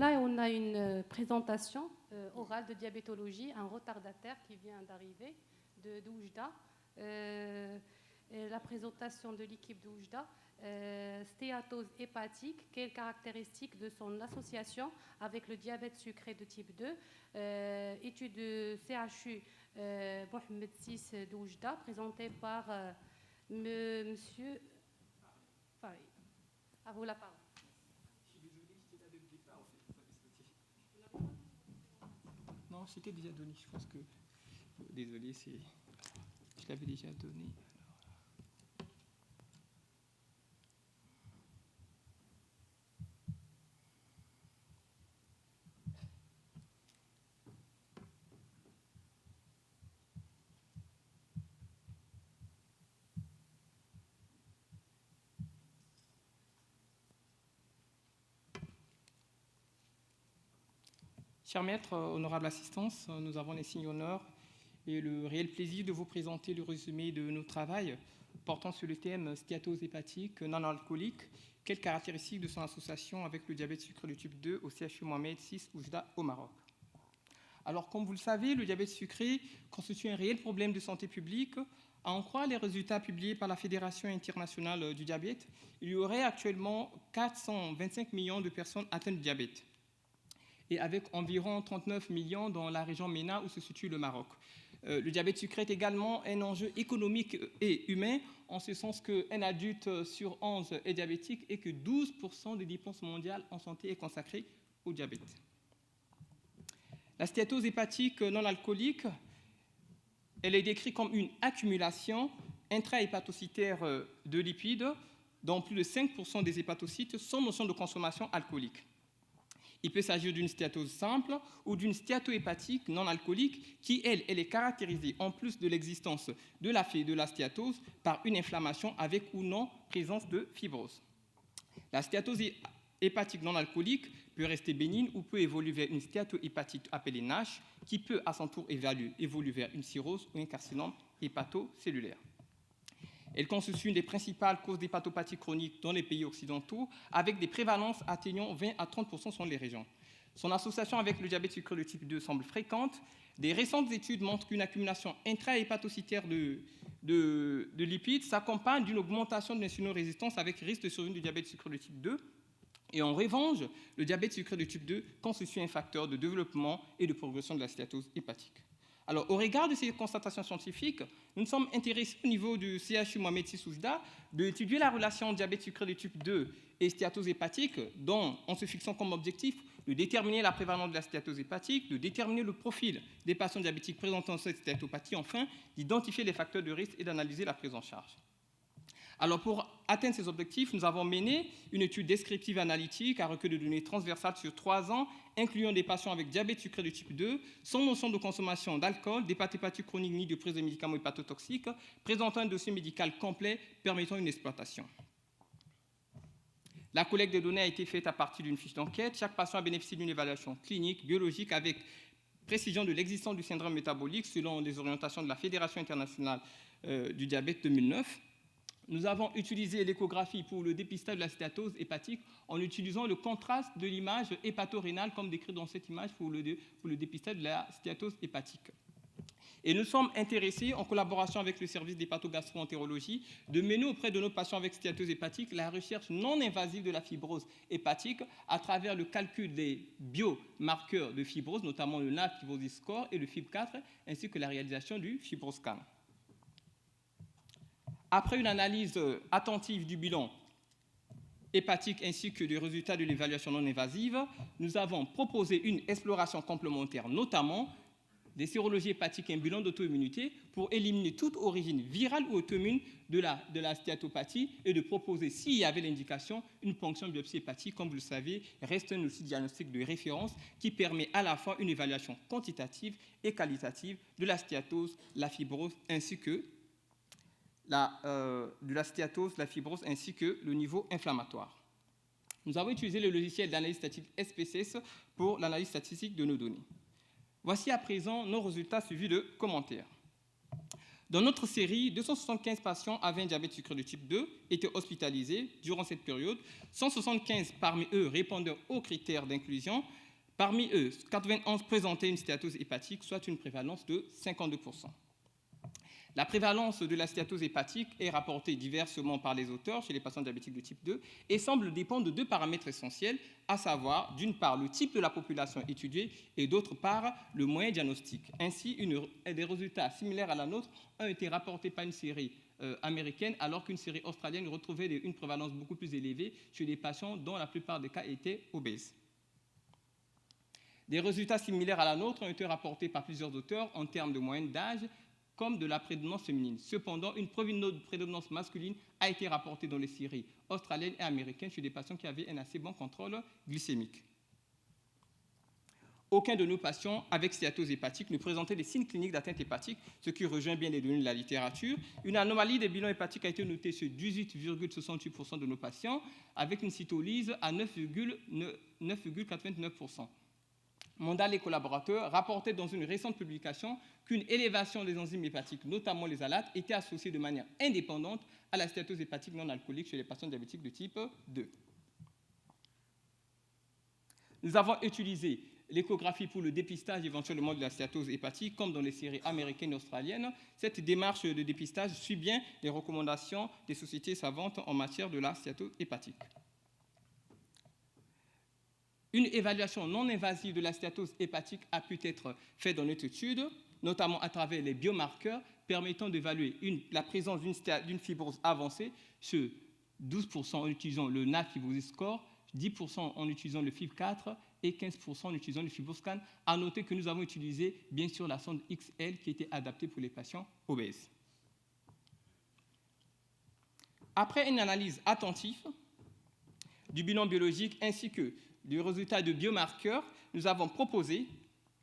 Là, on a une présentation orale de diabétologie, un retardataire qui vient d'arriver de Oujda. La présentation de l'équipe de Oujda, stéatose hépatique, quelles caractéristiques de son association avec le diabète sucré de type 2, étude de CHU Mohamed VI de Oujda, présentée par monsieur. Enfin, à vous la parole. Non, c'était déjà donné, je pense que... Désolé, je l'avais déjà donné. Chers maîtres, honorable assistance, nous avons les signes honneurs et le réel plaisir de vous présenter le résumé de nos travaux portant sur le thème stéatose hépatique non alcoolique, quelles caractéristiques de son association avec le diabète sucré de type 2 au CHU Mohamed VI Oujda au Maroc. Alors, comme vous le savez, le diabète sucré constitue un réel problème de santé publique. À en croire les résultats publiés par la Fédération internationale du diabète, il y aurait actuellement 425 millions de personnes atteintes de diabète, et avec environ 39 millions dans la région MENA où se situe le Maroc. Le diabète sucré est également un enjeu économique et humain, en ce sens qu'un adulte sur 11 est diabétique et que 12% des dépenses mondiales en santé est consacrée au diabète. La stéatose hépatique non alcoolique, elle est décrite comme une accumulation intrahépatocytaire de lipides, dont plus de 5% des hépatocytes sont notion de consommation alcoolique. Il peut s'agir d'une stéatose simple ou d'une stéatohépatique non alcoolique qui, elle est caractérisée, en plus de l'existence de la stéatose, par une inflammation avec ou non présence de fibrose. La stéatose hépatique non alcoolique peut rester bénigne ou peut évoluer vers une stéatohépatite appelée NASH, qui peut à son tour évoluer vers une cirrhose ou un carcinome hépatocellulaire. Elle constitue une des principales causes d'hépatopathie chronique dans les pays occidentaux, avec des prévalences atteignant 20 à 30% selon les régions. Son association avec le diabète sucré de type 2 semble fréquente. Des récentes études montrent qu'une accumulation intrahépatocytaire de lipides s'accompagne d'une augmentation de l'insulinorésistance avec risque de survenue du diabète sucré de type 2. Et en revanche, le diabète sucré de type 2 constitue un facteur de développement et de progression de la stéatose hépatique. Alors, au regard de ces constatations scientifiques, nous nous sommes intéressés au niveau du CHU Mohamed VI Oujda d'étudier la relation diabète sucré de type 2 et stéatose hépatique, dont, en se fixant comme objectif de déterminer la prévalence de la stéatose hépatique, de déterminer le profil des patients diabétiques présentant cette stéatopathie, enfin, d'identifier les facteurs de risque et d'analyser la prise en charge. Alors, pour atteindre ces objectifs, nous avons mené une étude descriptive analytique à recueil de données transversales sur 3 ans, incluant des patients avec diabète sucré de type 2, sans notion de consommation d'alcool, d'hépatopathie chronique ni de prise de médicaments hépatotoxiques, présentant un dossier médical complet permettant une exploitation. La collecte de données a été faite à partir d'une fiche d'enquête. Chaque patient a bénéficié d'une évaluation clinique, biologique, avec précision de l'existence du syndrome métabolique selon les orientations de la Fédération internationale du diabète 2009. Nous avons utilisé l'échographie pour le dépistage de la stéatose hépatique en utilisant le contraste de l'image hépato-rénale comme décrit dans cette image pour le dépistage de la stéatose hépatique. Et nous sommes intéressés, en collaboration avec le service d'hépatogastro-entérologie, de mener auprès de nos patients avec stéatose hépatique la recherche non invasive de la fibrose hépatique à travers le calcul des biomarqueurs de fibrose, notamment le NAFLD Fibrosis Score et le FIB4, ainsi que la réalisation du FibroScan. Après une analyse attentive du bilan hépatique ainsi que des résultats de l'évaluation non invasive, nous avons proposé une exploration complémentaire, notamment des sérologies hépatiques et un bilan d'auto-immunité pour éliminer toute origine virale ou auto-immune de la stéatopathie et de proposer, s'il y avait l'indication, une ponction biopsie hépatique. Comme vous le savez, reste un outil diagnostique de référence qui permet à la fois une évaluation quantitative et qualitative de la stéatose, la fibrose ainsi que de la stéatose, la fibrose, ainsi que le niveau inflammatoire. Nous avons utilisé le logiciel d'analyse statistique SPSS pour l'analyse statistique de nos données. Voici à présent nos résultats suivis de commentaires. Dans notre série, 275 patients avaient un diabète sucré de type 2, étaient hospitalisés durant cette période. 175 parmi eux répondaient aux critères d'inclusion. Parmi eux, 91 présentaient une stéatose hépatique, soit une prévalence de 52%. La prévalence de la stéatose hépatique est rapportée diversement par les auteurs chez les patients diabétiques de type 2 et semble dépendre de deux paramètres essentiels, à savoir, d'une part, le type de la population étudiée et d'autre part, le moyen diagnostique. Ainsi, des résultats similaires à la nôtre ont été rapportés par une série américaine, alors qu'une série australienne retrouvait une prévalence beaucoup plus élevée chez des patients dont la plupart des cas étaient obèses. Des résultats similaires à la nôtre ont été rapportés par plusieurs auteurs en termes de moyenne d'âge, comme de la prédominance féminine. Cependant, une preuve de prédominance masculine a été rapportée dans les séries australiennes et américaines chez des patients qui avaient un assez bon contrôle glycémique. Aucun de nos patients avec stéatose hépatique ne présentait des signes cliniques d'atteinte hépatique, ce qui rejoint bien les données de la littérature. Une anomalie des bilans hépatiques a été notée sur 18,68% de nos patients, avec une cytolyse à 9,89%. Mondal et collaborateurs rapportaient dans une récente publication qu'une élévation des enzymes hépatiques, notamment les alates, était associée de manière indépendante à la stéatose hépatique non alcoolique chez les patients diabétiques de type 2. Nous avons utilisé l'échographie pour le dépistage éventuellement de la stéatose hépatique, comme dans les séries américaines et australiennes. Cette démarche de dépistage suit bien les recommandations des sociétés savantes en matière de la stéatose hépatique. Une évaluation non invasive de la stéatose hépatique a pu être faite dans notre étude, notamment à travers les biomarqueurs permettant d'évaluer la présence d'une fibrose avancée sur 12% en utilisant le NAFS Fibrosis Score, 10% en utilisant le FIB4 et 15% en utilisant le FibroScan. À noter que nous avons utilisé, bien sûr, la sonde XL qui était adaptée pour les patients obèses. Après une analyse attentive du bilan biologique ainsi que du résultat de biomarqueurs, nous avons proposé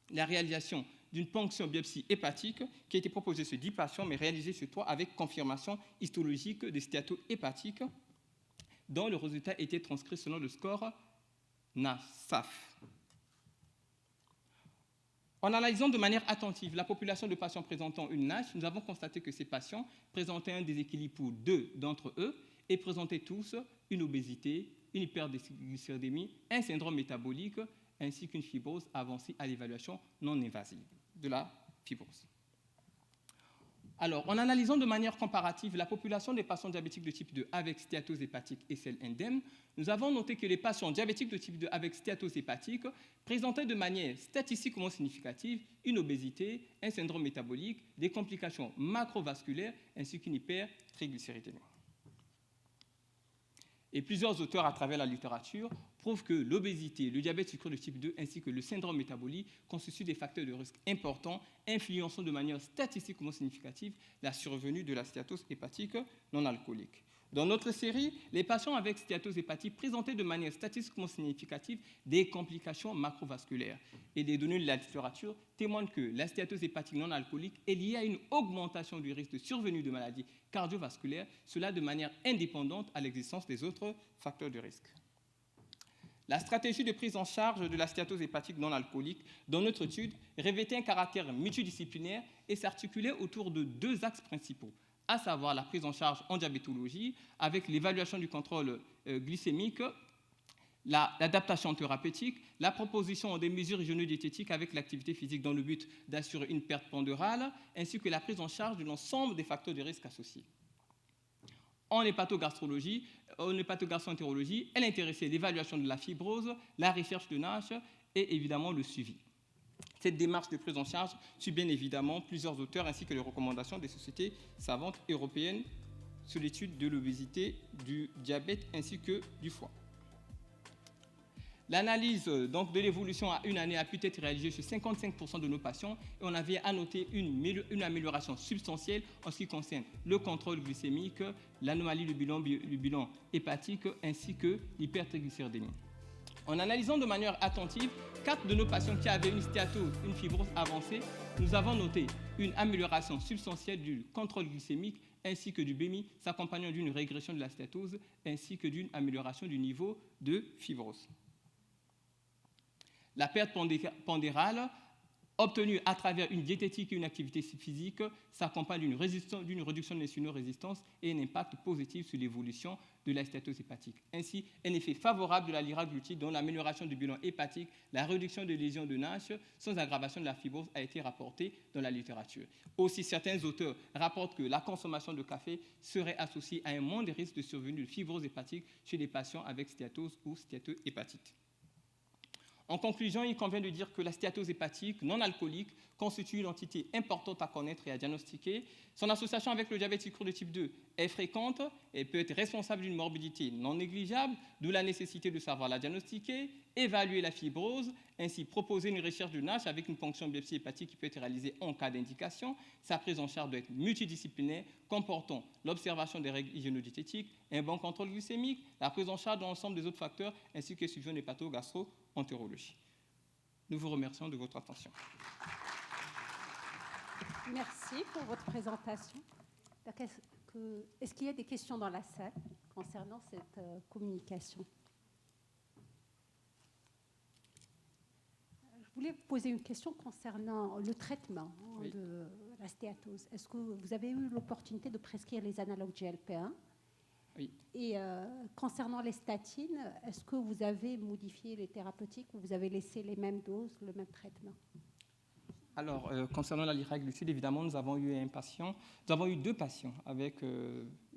la réalisation d'une ponction biopsie hépatique qui a été proposée sur 10 patients, mais réalisée sur 3 avec confirmation histologique des stéatoses hépatiques, dont le résultat était transcrit selon le score NASAF. En analysant de manière attentive la population de patients présentant une NASH, nous avons constaté que ces patients présentaient un déséquilibre pour 2 d'entre eux et présentaient tous une obésité, une hyperglycérémie, un syndrome métabolique, ainsi qu'une fibrose avancée à l'évaluation non invasive de la fibrose. Alors, en analysant de manière comparative la population des patients diabétiques de type 2 avec stéatose hépatique et celle indemne, nous avons noté que les patients diabétiques de type 2 avec stéatose hépatique présentaient de manière statistiquement significative une obésité, un syndrome métabolique, des complications macrovasculaires ainsi qu'une hypertriglycéridémie. Et plusieurs auteurs à travers la littérature prouvent que l'obésité, le diabète sucré de type 2 ainsi que le syndrome métabolique constituent des facteurs de risque importants, influençant de manière statistiquement significative la survenue de la stéatose hépatique non alcoolique. Dans notre série, les patients avec stéatose hépatique présentaient de manière statistiquement significative des complications macrovasculaires. Et des données de la littérature témoignent que la stéatose hépatique non alcoolique est liée à une augmentation du risque de survenue de maladies cardiovasculaires, cela de manière indépendante à l'existence des autres facteurs de risque. La stratégie de prise en charge de la stéatose hépatique non alcoolique dans notre étude revêtait un caractère multidisciplinaire et s'articulait autour de 2 axes principaux, à savoir la prise en charge en diabétologie avec l'évaluation du contrôle glycémique, l'adaptation thérapeutique, la proposition des mesures hygiéno-diététiques avec l'activité physique dans le but d'assurer une perte pondérale, ainsi que la prise en charge de l'ensemble des facteurs de risque associés. En hépatogastroentérologie, elle intéressait l'évaluation de la fibrose, la recherche de NASH et évidemment le suivi. Cette démarche de prise en charge suit bien évidemment plusieurs auteurs ainsi que les recommandations des sociétés savantes européennes sur l'étude de l'obésité, du diabète ainsi que du foie. L'analyse donc, de l'évolution à une année a pu être réalisée sur 55% de nos patients et on avait à noter une amélioration substantielle en ce qui concerne le contrôle glycémique, l'anomalie du bilan hépatique ainsi que l'hypertriglycéridémie. En analysant de manière attentive 4 de nos patients qui avaient une stéatose, une fibrose avancée, nous avons noté une amélioration substantielle du contrôle glycémique ainsi que du BMI, s'accompagnant d'une régression de la stéatose ainsi que d'une amélioration du niveau de fibrose. La perte pondérale obtenue à travers une diététique et une activité physique s'accompagne d'une réduction de l'insulinorésistance et un impact positif sur l'évolution de la stéatose hépatique. Ainsi, un effet favorable de la liraglutide dans l'amélioration du bilan hépatique, la réduction des lésions de Nash sans aggravation de la fibrose a été rapportée dans la littérature. Aussi, certains auteurs rapportent que la consommation de café serait associée à un moindre risque de survenue de fibrose hépatique chez les patients avec stéatose ou stéatohépatite. En conclusion, il convient de dire que la stéatose hépatique non alcoolique constitue une entité importante à connaître et à diagnostiquer. Son association avec le diabète sucreux de type 2 est fréquente et peut être responsable d'une morbidité non négligeable, d'où la nécessité de savoir la diagnostiquer, évaluer la fibrose, ainsi proposer une recherche de Nash avec une ponction biopsie hépatique qui peut être réalisée en cas d'indication. Sa prise en charge doit être multidisciplinaire, comportant l'observation des règles hygiéno-diététiques, un bon contrôle glycémique, la prise en charge de l'ensemble des autres facteurs, ainsi que suivi en hépato-gastro-entérologie. Nous vous remercions de votre attention. Merci pour votre présentation. Est-ce qu'il y a des questions dans la salle concernant cette communication? Je voulais vous poser une question concernant le traitement de la stéatose. Est-ce que vous avez eu l'opportunité de prescrire les analogues GLP-1? Oui. Et concernant les statines, est-ce que vous avez modifié les thérapeutiques ou vous avez laissé les mêmes doses, le même traitement? Alors, concernant la liraglutide, évidemment, nous avons eu deux patients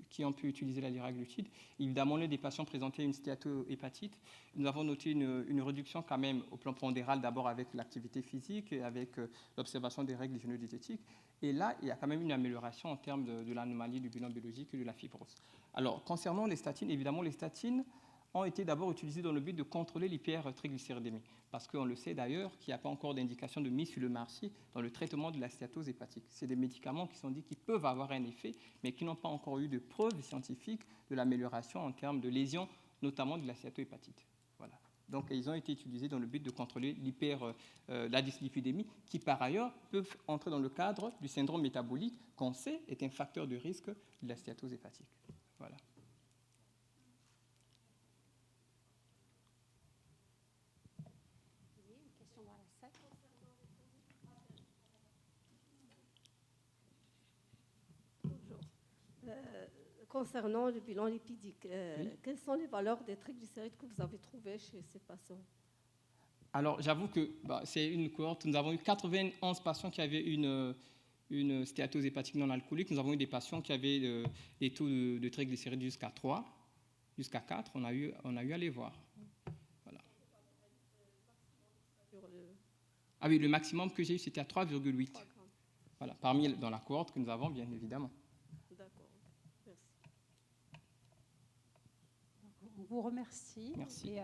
qui ont pu utiliser la liraglutide. Évidemment, l'un des patients présentait une stéatohépatite. Nous avons noté une réduction quand même au plan pondéral, d'abord avec l'activité physique et avec l'observation des règles hygiéno-diététiques. Et là, il y a quand même une amélioration en termes de l'anomalie du bilan biologique et de la fibrose. Alors, concernant les statines, évidemment, les statines ont été d'abord utilisés dans le but de contrôler l'hypertriglycéridémie. Parce qu'on le sait d'ailleurs qu'il n'y a pas encore d'indication de mise sur le marché dans le traitement de la stéatose hépatique. C'est des médicaments qui sont dits qu'ils peuvent avoir un effet, mais qui n'ont pas encore eu de preuves scientifiques de l'amélioration en termes de lésions, notamment de la stéatohépatite. Voilà. Donc, ils ont été utilisés dans le but de contrôler la dyslipidémie, qui par ailleurs peuvent entrer dans le cadre du syndrome métabolique, qu'on sait est un facteur de risque de la stéatose hépatique. Voilà. Concernant le bilan lipidique, quelles sont les valeurs des triglycérides que vous avez trouvées chez ces patients? Alors, j'avoue que c'est une cohorte. Nous avons eu 91 patients qui avaient une stéatose hépatique non alcoolique. Nous avons eu des patients qui avaient des taux de triglycérides jusqu'à 3, jusqu'à 4. On a eu à les voir. Voilà. Ah oui, le maximum que j'ai eu, c'était à 3,8. Voilà, dans la cohorte que nous avons, bien évidemment. On vous remercie. Merci.